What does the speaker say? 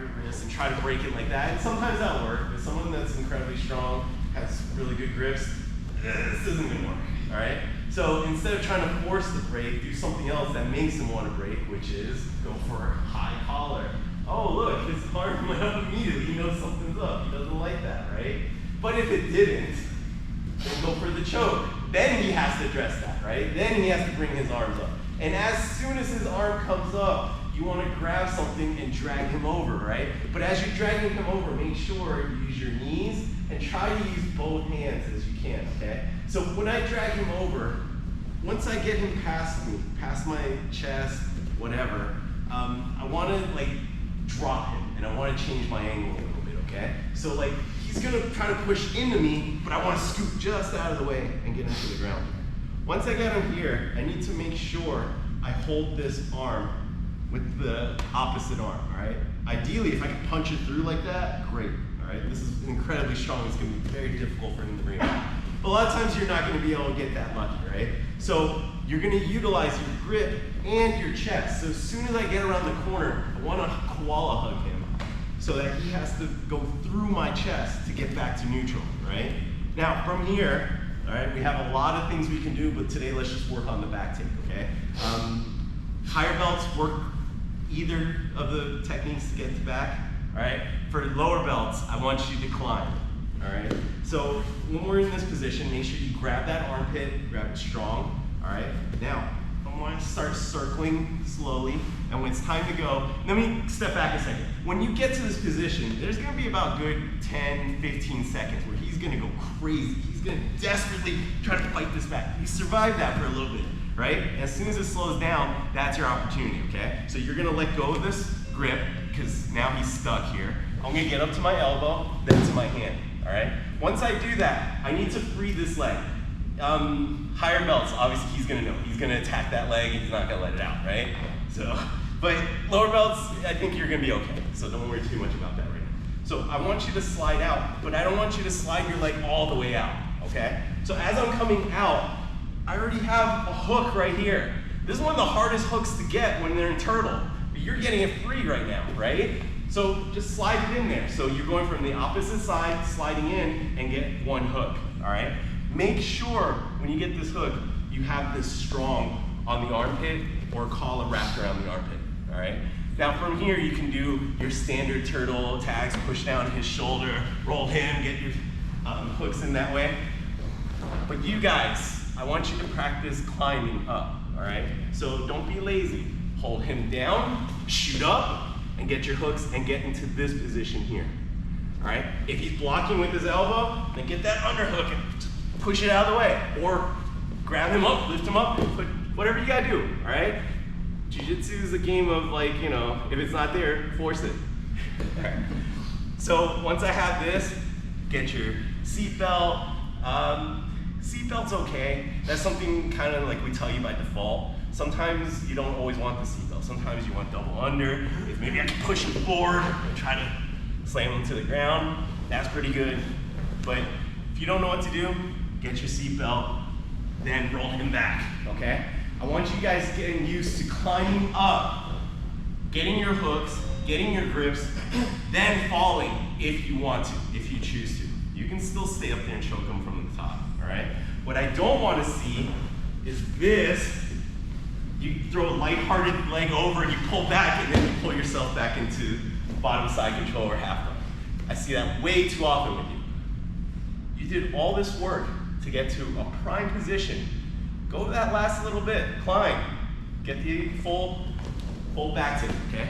your wrist and try to break it like that. And sometimes that'll work. If someone that's incredibly strong has really good grips, this isn't gonna work, all right? So instead of trying to force the break, do something else that makes him want to break, which is go for a high collar. Oh, look, his arm went up immediately. He knows something's up. He doesn't like that, right? But if it didn't, then go for the choke. Then he has to address that, right? Then he has to bring his arms up. And as soon as his arm comes up, you want to grab something and drag him over, right? But as you're dragging him over, make sure you use your knees and try to use both hands as you can, okay? So when I drag him over, once I get him past me, past my chest, whatever, I want to like drop him and I want to change my angle a little bit, okay? So like he's going to try to push into me, but I want to scoop just out of the way and get him to the ground. Once I get him here, I need to make sure I hold this arm with the opposite arm, all right? Ideally, if I can punch it through like that, great, all right? This is incredibly strong. It's gonna be very difficult for him to bring it back. But a lot of times you're not gonna be able to get that lucky, right? So you're gonna utilize your grip and your chest. So as soon as I get around the corner, I wanna koala hug him so that he has to go through my chest to get back to neutral, right? Now, from here, all right, we have a lot of things we can do, but today let's just work on the back take, okay? Higher belts work either of the techniques to get to back, all right? For lower belts, I want you to climb, all right? So when we're in this position, make sure you grab that armpit, grab it strong, all right? Now, I want to start circling slowly, and when it's time to go, let me step back a second. When you get to this position, there's gonna be about good 10, 15 seconds where he's gonna go crazy. He's gonna desperately try to fight this back. He survived that for a little bit, right? And as soon as it slows down, that's your opportunity, okay? So you're gonna let go of this grip, because now he's stuck here. I'm gonna get up to my elbow, then to my hand, all right? Once I do that, I need to free this leg. Higher belts, obviously he's gonna know. He's gonna attack that leg and he's not gonna let it out, right? So, but lower belts, I think you're gonna be okay. So don't worry too much about that right now. So I want you to slide out, but I don't want you to slide your leg all the way out, okay? So as I'm coming out, I already have a hook right here. This is one of the hardest hooks to get when they're in turtle, but you're getting it free right now, right? So just slide it in there. So you're going from the opposite side, sliding in, and get one hook, all right? Make sure when you get this hook, you have this strong on the armpit or collar wrapped around the armpit, all right? Now from here, you can do your standard turtle attacks, push down his shoulder, roll him, get your hooks in that way. But you guys, I want you to practice climbing up, all right? So don't be lazy. Hold him down, shoot up, and get your hooks and get into this position here, all right? If he's blocking with his elbow, then get that underhook and push it out of the way, or grab him up, lift him up, put whatever you gotta do, all right? Jiu-jitsu is a game of like, you know, if it's not there, force it. All right. So once I have this, get your seatbelt. Seatbelt's okay. That's something kind of like we tell you by default. Sometimes you don't always want the seatbelt. Sometimes you want double under. If maybe I can push him forward and try to slam him to the ground, that's pretty good. But if you don't know what to do, get your seatbelt, then roll him back, okay? I want you guys getting used to climbing up, getting your hooks, getting your grips, then falling if you want to, if you choose to. You can still stay up there and choke them from the top, all right? What I don't want to see is this. You throw a lighthearted leg over and you pull back and then you pull yourself back into bottom side control or half guard. I see that way too often with you. You did all this work to get to a prime position. Go that last little bit, climb, get the full back take, okay?